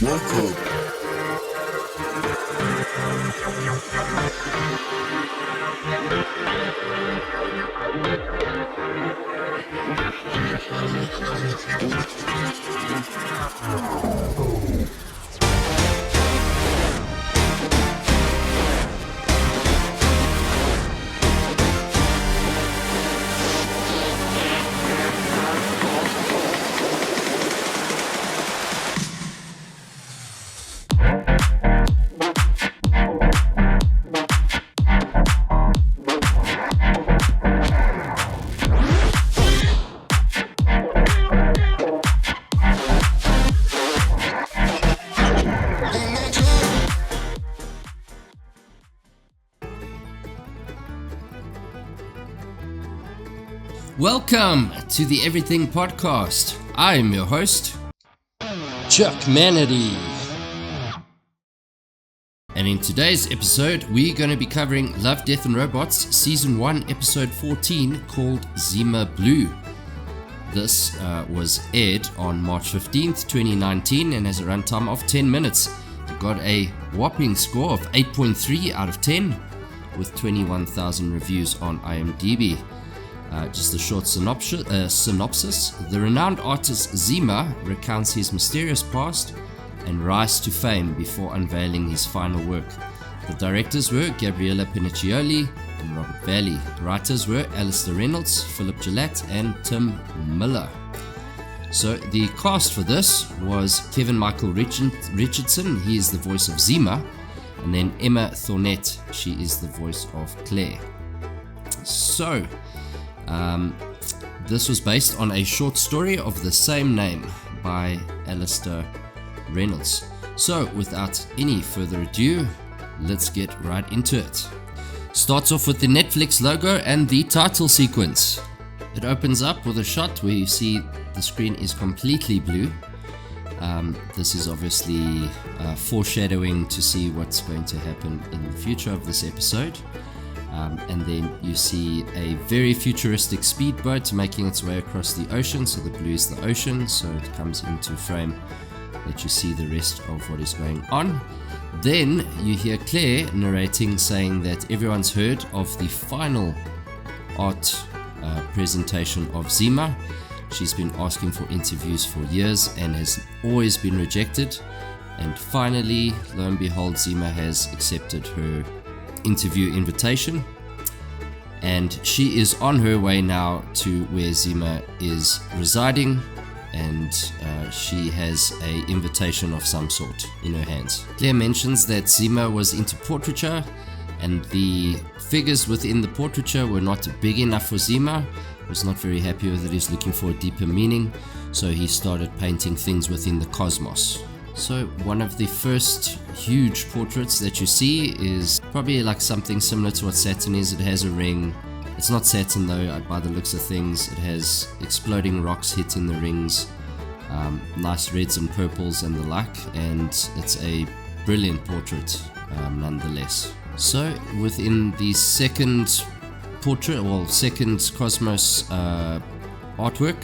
Welcome. Welcome to the Everything Podcast. I am your host, Chuck Manity. And in today's episode, we're going to be covering Love, Death and Robots Season 1, Episode 14, called Zima Blue. This was aired on March 15th, 2019 and has a runtime of 10 minutes. It got a whopping score of 8.3 out of 10 with 21,000 reviews on IMDb. Just a short synopsis. The renowned artist Zima recounts his mysterious past and rise to fame before unveiling his final work. The directors were Gabriella Piniccioli and Robert Valley. The writers were Alistair Reynolds, Philip Gillette and Tim Miller. So the cast for this was Kevin Michael Richardson, he is the voice of Zima, and then Emma Thornett, she is the voice of Claire. So this was based on a short story of the same name by Alistair Reynolds. So without any further ado, let's get right into it. Starts off with the Netflix logo and the title sequence. It opens up with a shot where you see the screen is completely blue. This is obviously foreshadowing to see what's going to happen in the future of this episode. And then you see a very futuristic speedboat making its way across the ocean. So the blue is the ocean, so it comes into frame that you see the rest of what is going on. Then you hear Claire narrating, saying that everyone's heard of the final art presentation of Zima. She's been asking for interviews for years and has always been rejected. And finally, lo and behold, Zima has accepted her interview invitation, and she is on her way now to where Zima is residing, and she has an invitation of some sort in her hands. Claire mentions that Zima was into portraiture and the figures within the portraiture were not big enough for Zima. He was not very happy with it. He's looking for a deeper meaning, so he started painting things within the cosmos. So one of the first huge portraits that you see is probably like something similar to what Saturn is. It has a ring. It's not Saturn though, by the looks of things. It has exploding rocks hitting the rings, nice reds and purples and the like, and it's a brilliant portrait nonetheless. So within the second portrait, second cosmos artwork,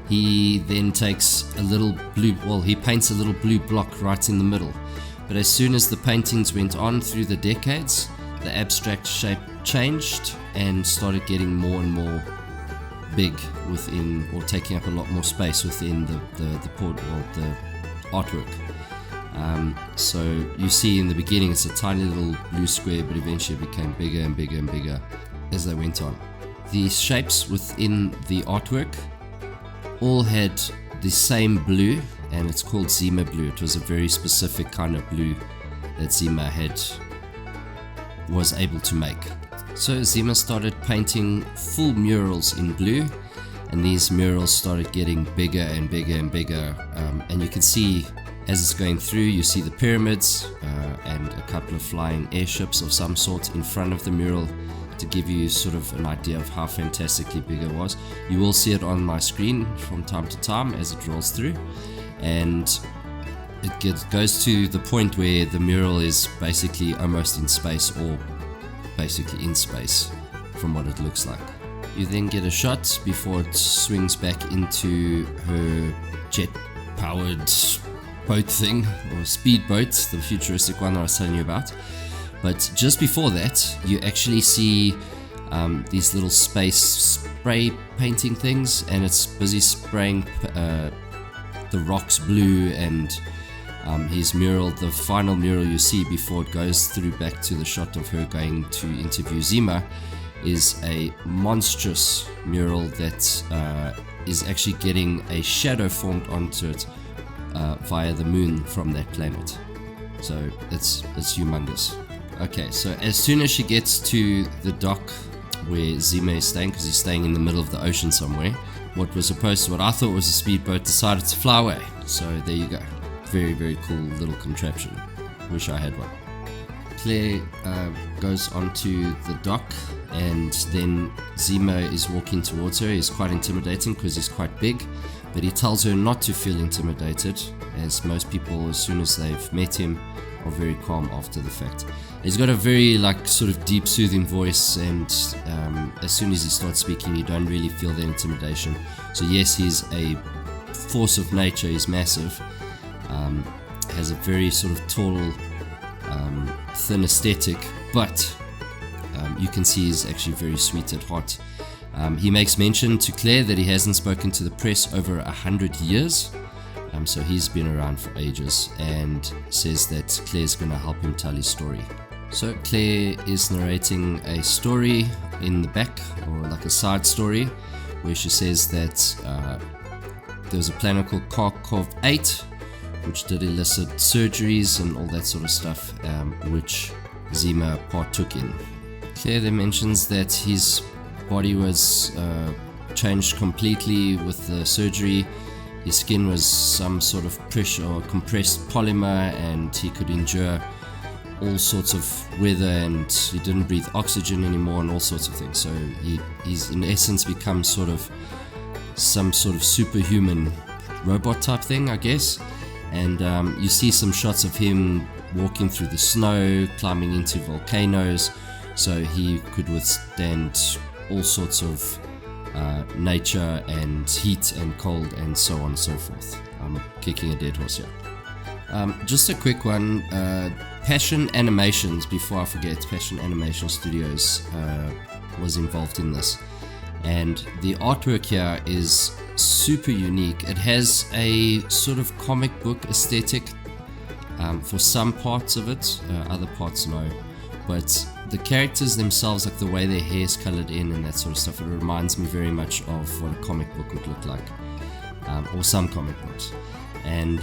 he then takes a little blue, he paints a little blue block right in the middle. But as soon as the paintings went on through the decades, the abstract shape changed and started getting more and more big within, or taking up a lot more space within the artwork. So you see in the beginning it's a tiny little blue square, but eventually it became bigger and bigger and bigger as they went on. The shapes within the artwork all had the same blue, and it's called Zima blue. It was a very specific kind of blue that Zima was able to make. So Zima started painting full murals in blue, and these murals started getting bigger and bigger and bigger, and you can see as it's going through, you see the pyramids and a couple of flying airships of some sort in front of the mural, to give you sort of an idea of how fantastically big it was. You will see it on my screen from time to time as it rolls through, and it goes to the point where the mural is basically almost in space, or basically in space from what it looks like. You then get a shot before it swings back into her jet-powered boat thing, or speedboat, the futuristic one that I was telling you about. But just before that, you actually see these little space spray painting things, and it's busy spraying the rocks blue, and his mural, the final mural you see before it goes through back to the shot of her going to interview Zima, is a monstrous mural that is actually getting a shadow formed onto it via the moon from that planet. So it's humongous. Okay, so as soon as she gets to the dock where Zima is staying, because he's staying in the middle of the ocean somewhere, what I thought was a speedboat decided to fly away. So there you go. Very, very cool little contraption. Wish I had one. Claire goes onto the dock, and then Zima is walking towards her. He's quite intimidating because he's quite big, but he tells her not to feel intimidated, as most people, as soon as they've met him, are very calm after the fact. He's got a very sort of deep, soothing voice, and as soon as he starts speaking, you don't really feel the intimidation. So yes, he's a force of nature. He's massive, has a very sort of tall, thin aesthetic, but you can see he's actually very sweet at heart. He makes mention to Claire that he hasn't spoken to the press over 100 years. So he's been around for ages, and says that Claire's going to help him tell his story. So Claire is narrating a story in the back, or like a side story, where she says that there was a planet called Kharkov 8, which did illicit surgeries and all that sort of stuff, which Zima partook in. Claire then mentions that his body was changed completely with the surgery. His skin was some sort of pressure or compressed polymer, and he could endure all sorts of weather, and he didn't breathe oxygen anymore and all sorts of things. So he's in essence become sort of some sort of superhuman robot type thing, I guess. And you see some shots of him walking through the snow, climbing into volcanoes, so he could withstand all sorts of nature and heat and cold and so on and so forth. I'm kicking a dead horse here. Just a quick one. Passion Animations, before I forget, Passion Animation Studios was involved in this, and the artwork here is super unique. It has a sort of comic book aesthetic for some parts of it, other parts no, but the characters themselves, like the way their hair is colored in and that sort of stuff, it reminds me very much of what a comic book would look like, or some comic books. And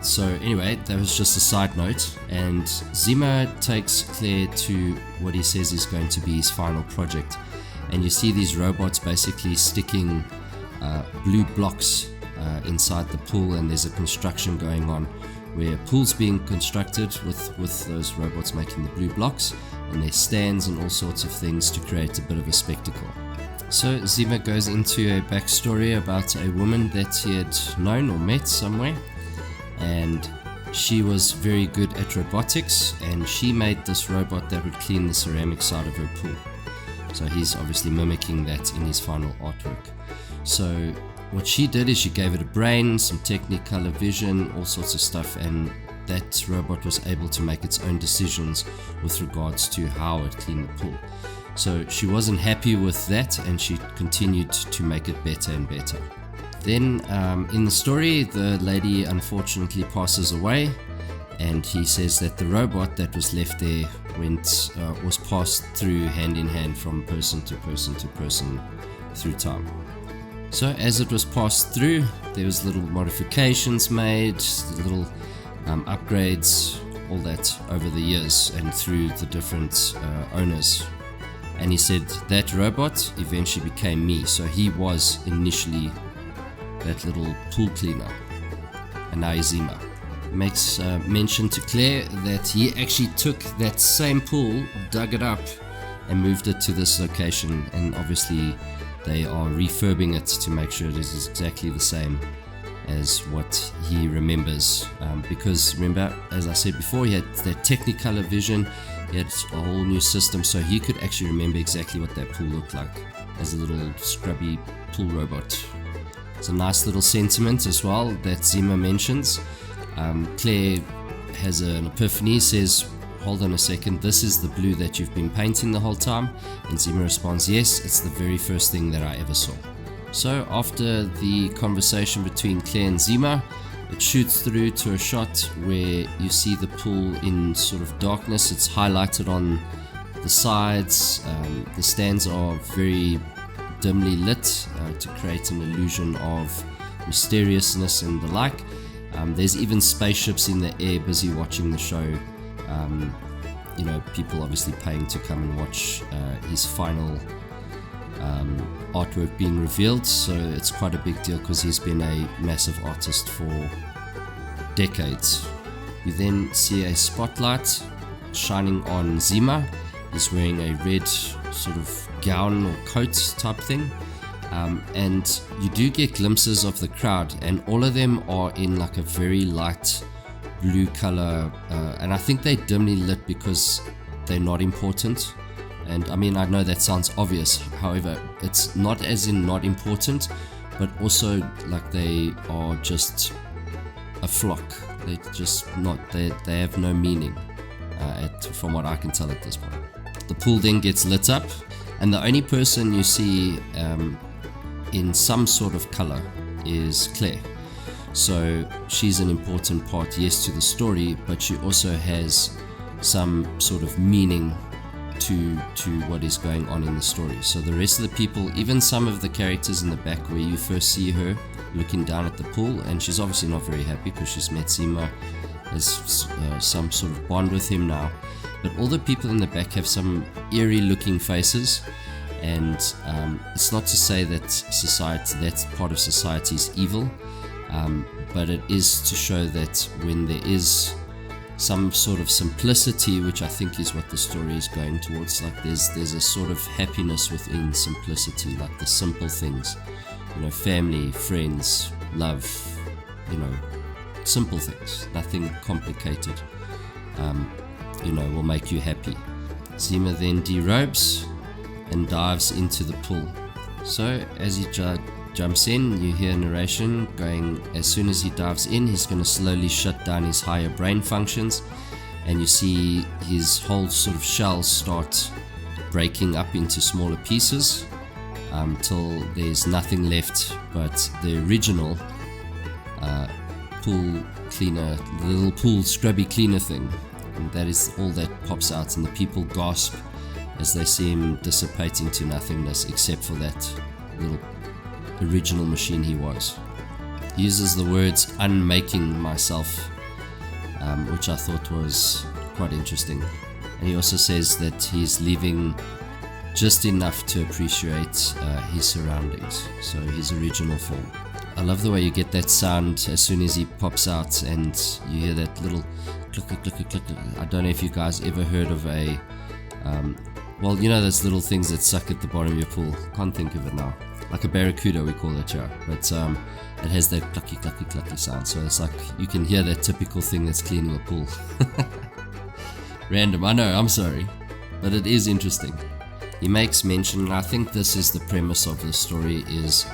so anyway, that was just a side note, and Zima takes Claire to what he says is going to be his final project, and you see these robots basically sticking blue blocks inside the pool, and there's a construction going on where a pool's being constructed with those robots making the blue blocks, and there's stands and all sorts of things to create a bit of a spectacle. So Zima goes into a backstory about a woman that he had known or met somewhere, and she was very good at robotics, and she made this robot that would clean the ceramic side of her pool. So he's obviously mimicking that in his final artwork. So what she did is she gave it a brain, some technicolor vision, all sorts of stuff, and that robot was able to make its own decisions with regards to how it cleaned the pool. So she wasn't happy with that, and she continued to make it better and better. Then in the story, the lady unfortunately passes away, and he says that the robot that was left there was passed through hand in hand from person to person to person through time. So as it was passed through, there was little modifications made, little upgrades, all that over the years and through the different owners. And he said that robot eventually became me. So he was initially that little pool cleaner, and now he's Zima. Makes mention to Claire that he actually took that same pool, dug it up, and moved it to this location, and obviously they are refurbing it to make sure it is exactly the same as what he remembers, because remember, as I said before, he had that technicolor vision, he had a whole new system, so he could actually remember exactly what that pool looked like as a little scrubby pool robot. It's a nice little sentiment as well that Zima mentions. Claire has an epiphany, says, hold on a second, this is the blue that you've been painting the whole time? And Zima responds, yes, it's the very first thing that I ever saw. So after the conversation between Claire and Zima, it shoots through to a shot where you see the pool in sort of darkness. It's highlighted on the sides. The stands are very dimly lit to create an illusion of mysteriousness and the like. There's even spaceships in the air busy watching the show. People obviously paying to come and watch his final artwork being revealed. So it's quite a big deal because he's been a massive artist for decades. You then see a spotlight shining on Zima. He's wearing a red sort of gown or coat type thing. And you do get glimpses of the crowd, and all of them are in like a very light blue color, and I think they're dimly lit because they're not important. And I mean, I know that sounds obvious, however, it's not as in not important, but also like they are just a flock. They just not, they have no meaning, from what I can tell at this point. The pool then gets lit up, and the only person you see in some sort of color is Claire. So she's an important part, yes, to the story, but she also has some sort of meaning to what is going on in the story. So the rest of the people, even some of the characters in the back where you first see her looking down at the pool, and she's obviously not very happy because she's met Zima, has some sort of bond with him now, but all the people in the back have some eerie looking faces. And it's not to say that society, that part of society, is evil, but it is to show that when there is some sort of simplicity, which I think is what the story is going towards, like there's a sort of happiness within simplicity, like the simple things, family, friends, love, simple things, nothing complicated, will make you happy. Zima then derobes and dives into the pool. So as he jumps in, you hear narration going, as soon as he dives in, he's going to slowly shut down his higher brain functions, and you see his whole sort of shell start breaking up into smaller pieces till there's nothing left but the original pool cleaner, the little pool scrubby cleaner thing, and that is all that pops out, and the people gasp as they see him dissipating to nothingness, except for that little original machine he was. He uses the words unmaking myself, which I thought was quite interesting. And he also says that he's leaving just enough to appreciate his surroundings, so his original form. I love the way you get that sound as soon as he pops out, and you hear that little click, click, click, click. I don't know if you guys ever heard of a those little things that suck at the bottom of your pool. Can't think of it now. Like a barracuda, we call it, yeah. But it has that clucky, clucky, clucky sound. So it's like you can hear that typical thing that's cleaning a pool. Random, I know, I'm sorry. But it is interesting. He makes mention, and I think this is the premise of the story, is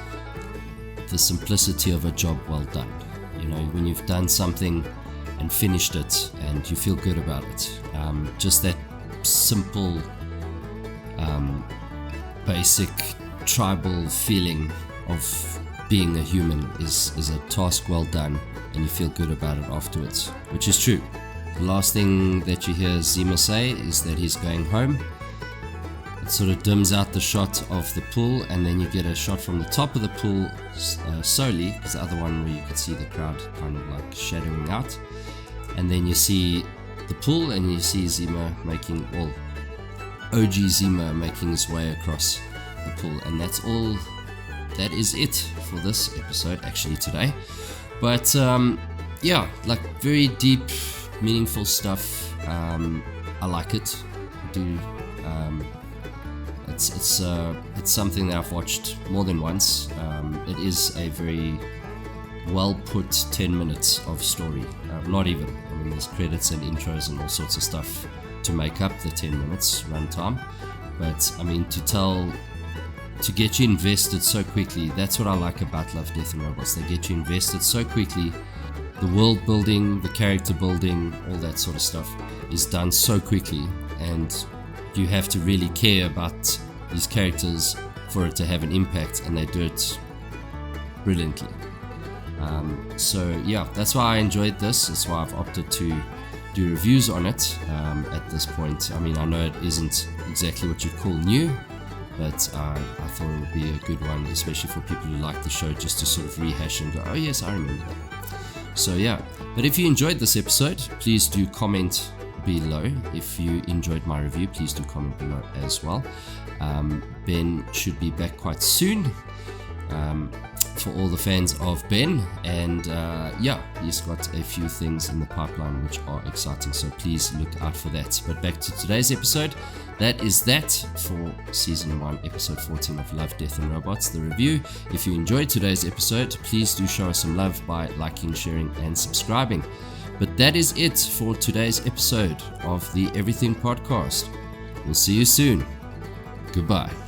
the simplicity of a job well done. When you've done something and finished it and you feel good about it. Just that simple, basic tribal feeling of being a human is a task well done, and you feel good about it afterwards, which is true. The last thing that you hear Zima say is that he's going home. It sort of dims out the shot of the pool, and then you get a shot from the top of the pool solely, because the other one where you could see the crowd kind of like shadowing out, and then you see the pool, and you see Zima making, OG Zima making his way across the pool, and that's all. That is it for this episode, actually, today. But yeah, like very deep, meaningful stuff. I like it. I do. It's something that I've watched more than once. It is a very well put 10 minutes of story. Not even. I mean, there's credits and intros and all sorts of stuff to make up the 10 minutes runtime. But I mean, to tell to get you invested so quickly. That's what I like about Love, Death and Robots. They get you invested so quickly. The world building, the character building, all that sort of stuff is done so quickly, and you have to really care about these characters for it to have an impact, and they do it brilliantly. So yeah, that's why I enjoyed this. That's why I've opted to do reviews on it at this point. I mean, I know it isn't exactly what you'd call new, but I thought it would be a good one, especially for people who like the show, just to sort of rehash and go, oh yes, I remember that. So yeah, but if you enjoyed this episode, please do comment below. If you enjoyed my review, please do comment below as well. Ben should be back quite soon, for all the fans of Ben, and yeah, he's got a few things in the pipeline which are exciting, so please look out for that. But back to today's episode. That is that for season 1, episode 14 of Love, Death and Robots, the review. If you enjoyed today's episode, please do show us some love by liking, sharing and subscribing. But that is it for today's episode of the Everything Podcast. We'll see you soon. Goodbye.